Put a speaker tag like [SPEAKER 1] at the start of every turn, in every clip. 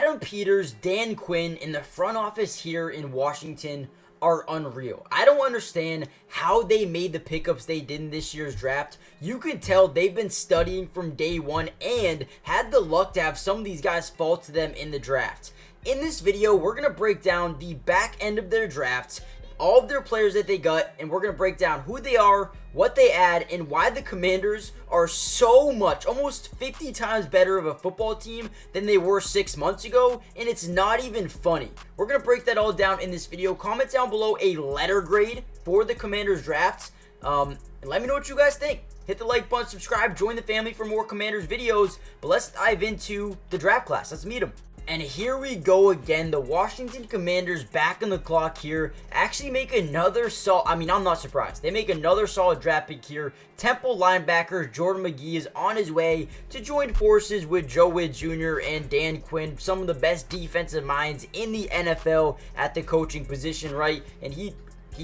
[SPEAKER 1] Adam Peters, Dan Quinn, and the front office here in Washington are unreal. I don't understand how they made the pickups they did in this year's draft. You can tell they've been studying from day one and had the luck to have some of these guys fall to them in the draft. In this video, we're going to break down the back end of their drafts, all of their players that they got, and we're going to break down who they are, what they add, and why the Commanders are so much, almost 50 times better of a football team than they were 6 months ago, and it's not even funny. We're going to break that all down in this video. Comment down below a letter grade for the Commanders drafts, and let me know what you guys think. Hit the like button, subscribe, join the family for more Commanders videos, but let's dive into the draft class. Let's meet them. And here we go again. The Washington Commanders back on the clock here. Actually make another I'm not surprised. They make another solid draft pick here. Temple linebacker Jordan McGee is on his way to join forces with Joe Witt Jr. and Dan Quinn, some of the best defensive minds in the NFL at the coaching position, right? And he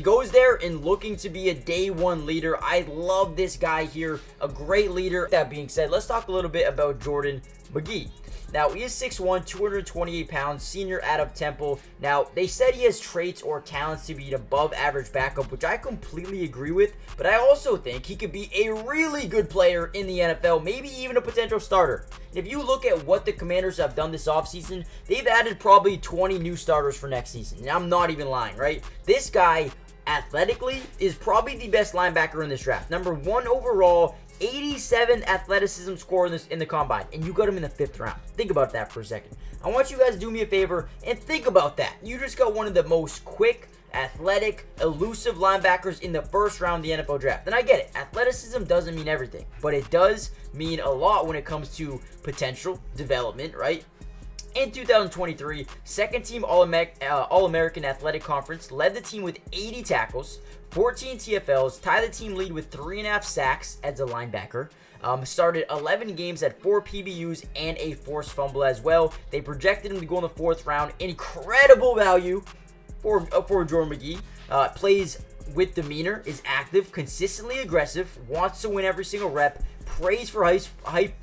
[SPEAKER 1] goes there and looking to be a day one leader. I love this guy here, a great leader. That being said, let's talk a little bit about Jordan McGee. Now, he is 6'1", 228 pounds, senior out of Temple. Now, they said he has traits or talents to be an above-average backup, which I completely agree with, but I also think he could be a really good player in the NFL, maybe even a potential starter. If you look at what the Commanders have done this offseason, they've added probably 20 new starters for next season, and I'm not even lying, right? This guy, athletically, is probably the best linebacker in this draft. Number 1 overall, 87 athleticism score in the combine, and you got him in the 5th round. Think about that for a second. I want you guys to do me a favor and think about that. You just got one of the most quick, athletic, elusive linebackers in the 1st round of the NFL draft. And I get it. Athleticism doesn't mean everything, but it does mean a lot when it comes to potential development, right? In 2023, second-team All-American Athletic Conference, led the team with 80 tackles, 14 TFLs, tied the team lead with 3.5 sacks as a linebacker, started 11 games, had 4 PBUs, and a forced fumble as well. They projected him to go in the 4th round. Incredible value for Jordan McGee. Plays with demeanor, is active, consistently aggressive, wants to win every single rep, prays for high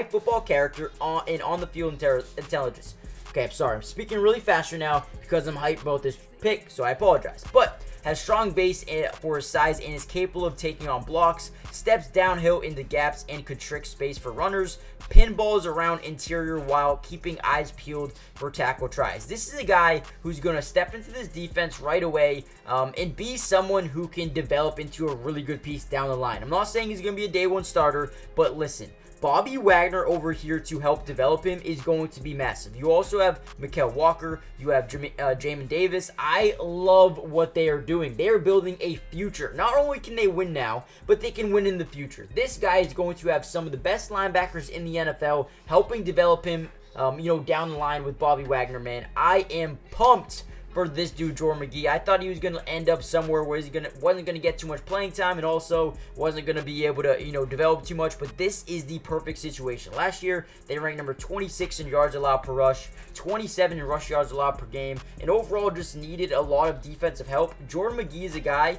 [SPEAKER 1] football character on the field intelligence. Okay, I'm sorry. I'm speaking really faster now because I'm hyped about this pick, so I apologize. But has strong base for his size and is capable of taking on blocks, steps downhill into gaps and constricts space for runners, pinballs around interior while keeping eyes peeled for tackle tries. This is a guy who's going to step into this defense right away and be someone who can develop into a really good piece down the line. I'm not saying he's going to be a day one starter, but listen, Bobby Wagner over here to help develop him is going to be massive. You also have Mykal Walker. You have Jamin Davis. I love what they are doing. They are building a future. Not only can they win now, but they can win in the future. This guy is going to have some of the best linebackers in the NFL, helping develop him, down the line with Bobby Wagner, man. I am pumped for this dude, Jordan McGee. I thought he was going to end up somewhere where he wasn't going to get too much playing time and also wasn't going to be able to, develop too much, but this is the perfect situation. Last year, they ranked number 26 in yards allowed per rush, 27 in rush yards allowed per game, and overall just needed a lot of defensive help. Jordan McGee is a guy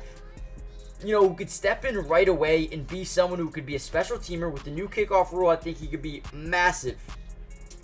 [SPEAKER 1] who could step in right away and be someone who could be a special teamer. With the new kickoff rule, I think he could be massive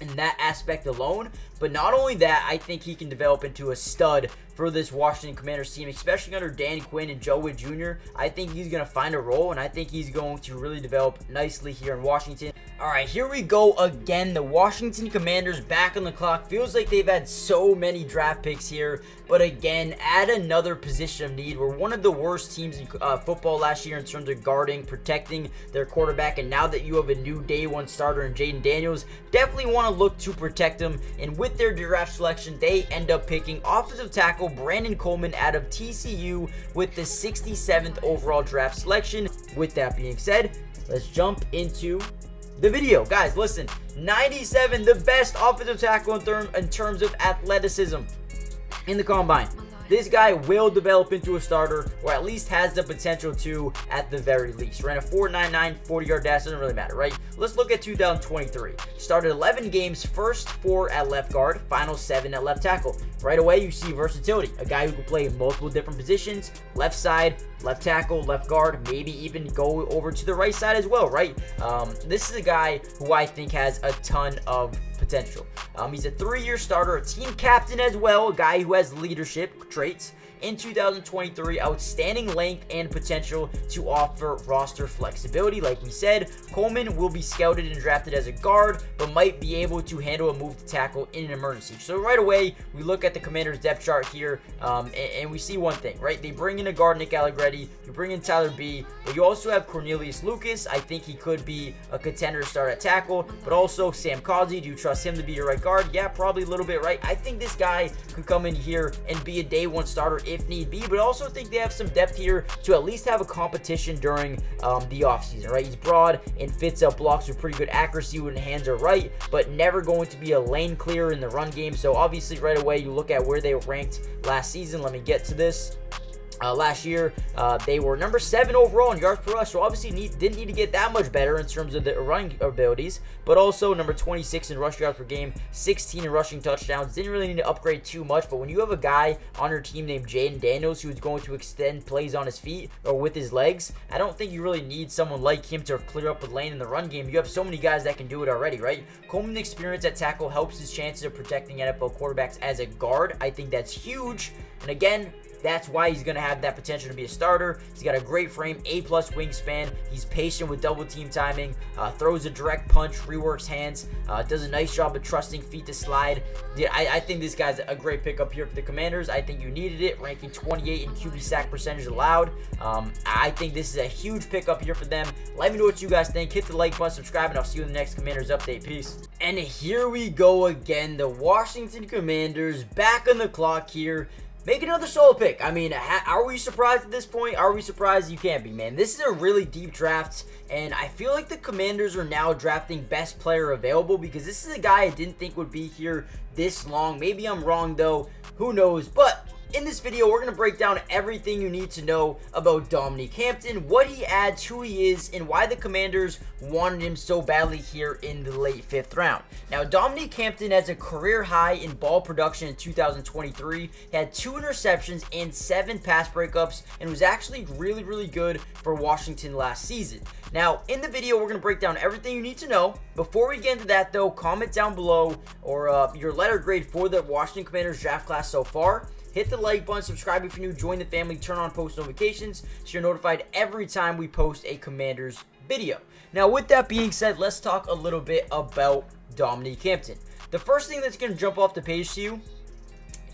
[SPEAKER 1] in that aspect alone. But not only that, I think he can develop into a stud for this Washington Commanders team, especially under Dan Quinn and Joe Witt Jr. I think he's going to find a role, and I think he's going to really develop nicely here in Washington. All right, here we go again. The Washington Commanders back on the clock. Feels like they've had so many draft picks here, but again, add another position of need. We're one of the worst teams in football last year in terms of guarding, protecting their quarterback, and now that you have a new day one starter in Jayden Daniels, definitely want to look to protect him. And with their draft selection, they end up picking offensive tackle Brandon Coleman out of TCU with the 67th overall draft selection. With that being said, let's jump into the video. Guys, listen, 97, the best offensive tackle in terms of athleticism in the combine. This guy will develop into a starter, or at least has the potential to at the very least. Ran a 4.99 40-yard dash, doesn't really matter, right? Let's look at 2023. Started 11 games, first 4 at left guard, final 7 at left tackle. Right away, you see versatility. A guy who can play in multiple different positions, left side, left tackle, left guard, maybe even go over to the right side as well, right? This is a guy who I think has a ton of potential. He's a 3-year starter, a team captain as well, a guy who has leadership traits. In 2023, outstanding length and potential to offer roster flexibility. Like we said, Coleman will be scouted and drafted as a guard, but might be able to handle a move to tackle in an emergency. So right away, we look at the Commanders' depth chart here, and we see one thing, right? They bring in a guard, Nick Allegretti. You bring in Tyler B, but you also have Cornelius Lucas. I think he could be a contender to start at tackle, but also Sam Causey. Do you trust him to be your right guard? Yeah, probably a little bit, right? I think this guy could come in here and be a day one starter if need be, but also think they have some depth here to at least have a competition during the offseason, right? He's broad and fits up blocks with pretty good accuracy when hands are right, but never going to be a lane clearer in the run game. So obviously right away you look at where they ranked last season. Let me get to this. Last year, they were number 7 overall in yards per rush, so obviously didn't need to get that much better in terms of the running abilities, but also number 26 in rush yards per game, 16 in rushing touchdowns. Didn't really need to upgrade too much, but when you have a guy on your team named Jayden Daniels who's going to extend plays on his feet or with his legs, I don't think you really need someone like him to clear up a lane in the run game. You have so many guys that can do it already, right? Coleman's experience at tackle helps his chances of protecting NFL quarterbacks as a guard. I think that's huge, and again, that's why he's going to have that potential to be a starter. He's got a great frame, A-plus wingspan. He's patient with double team timing, throws a direct punch, reworks hands, does a nice job of trusting feet to slide. Yeah, I think this guy's a great pickup here for the Commanders. I think you needed it, ranking 28 in QB sack percentage allowed. I think this is a huge pickup here for them. Let me know what you guys think. Hit the like button, subscribe, and I'll see you in the next Commanders update. Peace. And here we go again. The Washington Commanders back on the clock here. Make another solo pick. I mean, are we surprised at this point? Are we surprised? You can't be, man. This is a really deep draft, and I feel like the Commanders are now drafting best player available because this is a guy I didn't think would be here this long. Maybe I'm wrong, though. Who knows? But in this video, we're going to break down everything you need to know about Dominique Hampton, what he adds, who he is, and why the Commanders wanted him so badly here in the late 5th round. Now, Dominique Hampton has a career high in ball production in 2023. He had 2 interceptions and 7 pass breakups, and was actually really, really good for Washington last season. Now, in the video, we're going to break down everything you need to know. Before we get into that, though, comment down below or your letter grade for the Washington Commanders draft class so far. Hit the like button, subscribe if you're new, join the family, turn on post notifications so you're notified every time we post a Commanders video. Now, with that being said, let's talk a little bit about Dominique Hampton. The first thing that's going to jump off the page to you,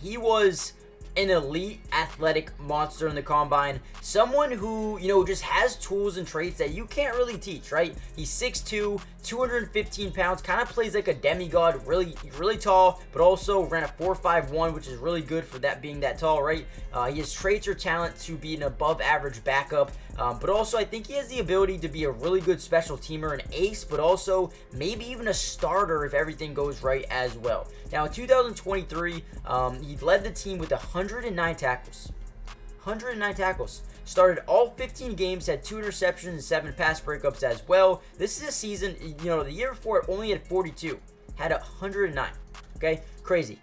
[SPEAKER 1] he was an elite athletic monster in the combine. Someone who, just has tools and traits that you can't really teach, right? He's 6'2", 215 pounds, kind of plays like a demigod, really tall, but also ran a 4.51, which is really good for that being that tall, right? He has traits or talent to be an above average backup, but also I think he has the ability to be a really good special teamer, an ace, but also maybe even a starter if everything goes right as well. Now in 2023, he led the team with 109 tackles. 109 tackles. Started all 15 games, had 2 interceptions and 7 pass breakups as well. This is a season, the year before only had 42. Had 109. Okay? Crazy.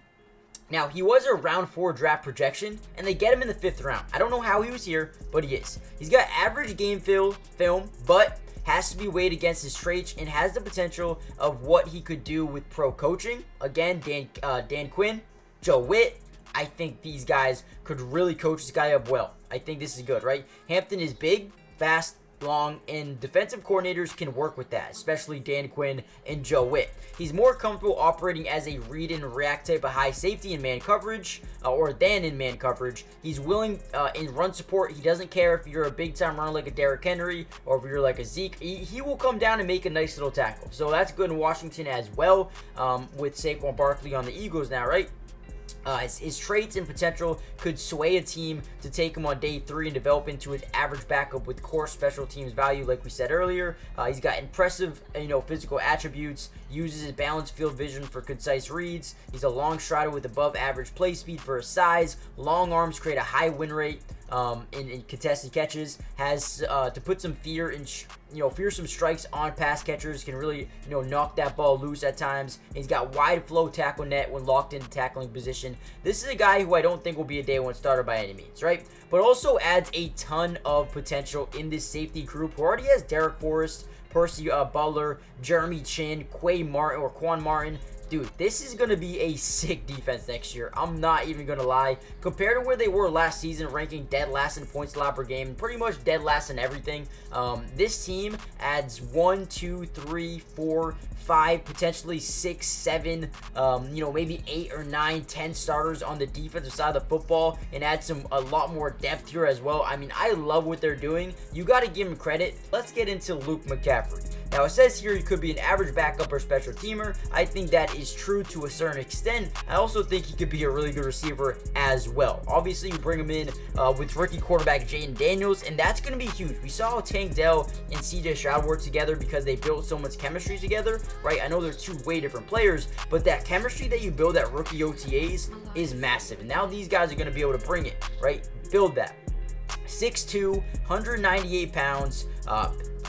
[SPEAKER 1] Now, he was a round 4 draft projection, and they get him in the 5th round. I don't know how he was here, but he is. He's got average game film, but has to be weighed against his traits and has the potential of what he could do with pro coaching. Again, Dan Quinn, Joe Witt. I think these guys could really coach this guy up well. I think this is good, right? Hampton is big, fast, long, and defensive coordinators can work with that, especially Dan Quinn and Joe Witt. He's more comfortable operating as a read and react type of high safety in man coverage, or than in man coverage. He's willing in run support. He doesn't care if you're a big time runner like a Derrick Henry or if you're like a Zeke. He will come down and make a nice little tackle. So that's good in Washington as well, with Saquon Barkley on the Eagles now, right? His traits and potential could sway a team to take him on day 3 and develop into an average backup with core special teams value, like we said earlier. He's got impressive, physical attributes. Uses his balanced field vision for concise reads. He's a long strider with above average play speed for his size. Long arms create a high win rate. in contested catches, has to put some fear in, fearsome strikes on pass catchers, can really, knock that ball loose at times. He's got wide flow tackle net when locked into tackling position. This is a guy who I don't think will be a day one starter by any means, right? But also adds a ton of potential in this safety group, who already has Derek Forrest, Percy Butler, Jeremy Chin, Quan Martin. Dude, this is going to be a sick defense next year. I'm not even going to lie. Compared to where they were last season, ranking dead last in points allowed per game, pretty much dead last in everything, this team adds 1, 2, 3, 4, 5, potentially 6, 7, maybe 8 or 9, 10 starters on the defensive side of the football, and add a lot more depth here as well. I mean, I love what they're doing. You got to give them credit. Let's get into Luke McCaffrey. Now, it says here he could be an average backup or special teamer. I think that is true to a certain extent. I also think he could be a really good receiver as well. Obviously, you bring him in with rookie quarterback Jayden Daniels, and that's going to be huge. We saw how Tank Dell and CJ Stroud work together because they built so much chemistry together, right? I know they're two way different players, but that chemistry that you build at rookie OTAs is massive. And now these guys are going to be able to bring it, right? Build that. 6'2", 198 pounds,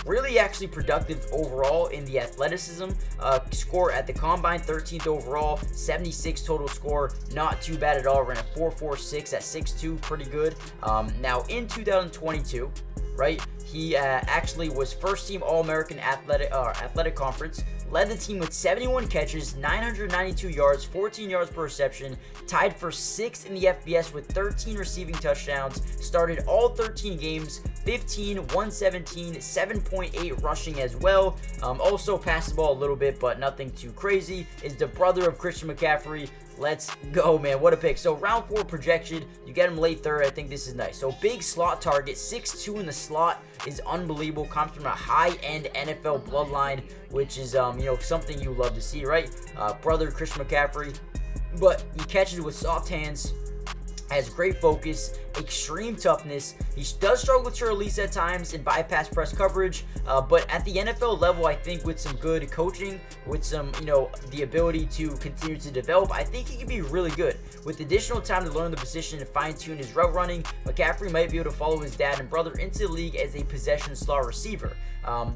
[SPEAKER 1] really actually productive overall in the athleticism. Score at the combine, 13th overall, 76 total score, not too bad at all. Ran a 4.46 at 6'2", pretty good. Now in 2022, right, he actually was first team All-American athletic conference. Led the team with 71 catches, 992 yards, 14 yards per reception, tied for 6th in the FBS with 13 receiving touchdowns, started all 13 games, 15, 117, 7.8 rushing as well. Also passed the ball a little bit, but nothing too crazy. Is the brother of Christian McCaffrey. Let's go, man. What a pick. So round 4 projection, you get him late 3rd. I think this is nice. So big slot target, 6'2" in the slot is unbelievable. Comes from a high-end NFL bloodline, which is something you love to see, right? Brother Christian McCaffrey, but he catches with soft hands, has great focus, extreme toughness. He does struggle to release at times in bypass press coverage, but at the NFL level, I think with some good coaching, with some, the ability to continue to develop, I think he can be really good. With additional time to learn the position and fine-tune his route running, McCaffrey might be able to follow his dad and brother into the league as a possession slot receiver.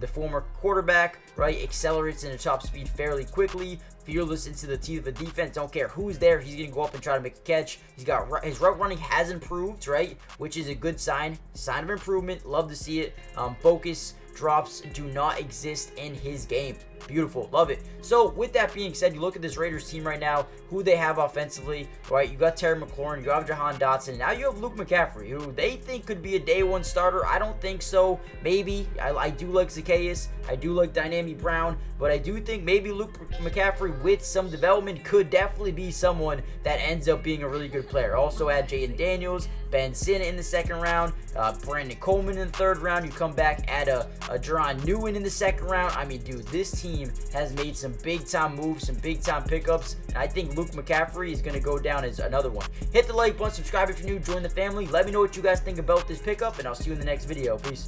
[SPEAKER 1] The former quarterback, right, accelerates into top speed fairly quickly, fearless into the teeth of the defense. Don't care who's there, he's gonna go up and try to make a catch. He's got his route running has improved, right, which is a good sign of improvement. Love to see it. Focus drops do not exist in his game. Beautiful, love it. So with that being said, you look at this Raiders team right now, who they have offensively, right? You got Terry McLaurin, you have Jahan Dotson, and now you have Luke McCaffrey, who they think could be a day one starter. I don't think so. Maybe. I do like Zacchaeus, I do like Dynamic Brown, but I do think maybe Luke McCaffrey with some development could definitely be someone that ends up being a really good player. Also add Jayden Daniels, Ben Sinnott in the 2nd round, Brandon Coleman in the 3rd round. You come back, add a Jerzhan in the 2nd round. I mean, dude, this team has made some big time moves, some big time pickups, and I think Luke McCaffrey is going to go down as another one. Hit the like button, subscribe if you're new, join the family. Let me know what you guys think about this pickup, and I'll see you in the next video. Peace.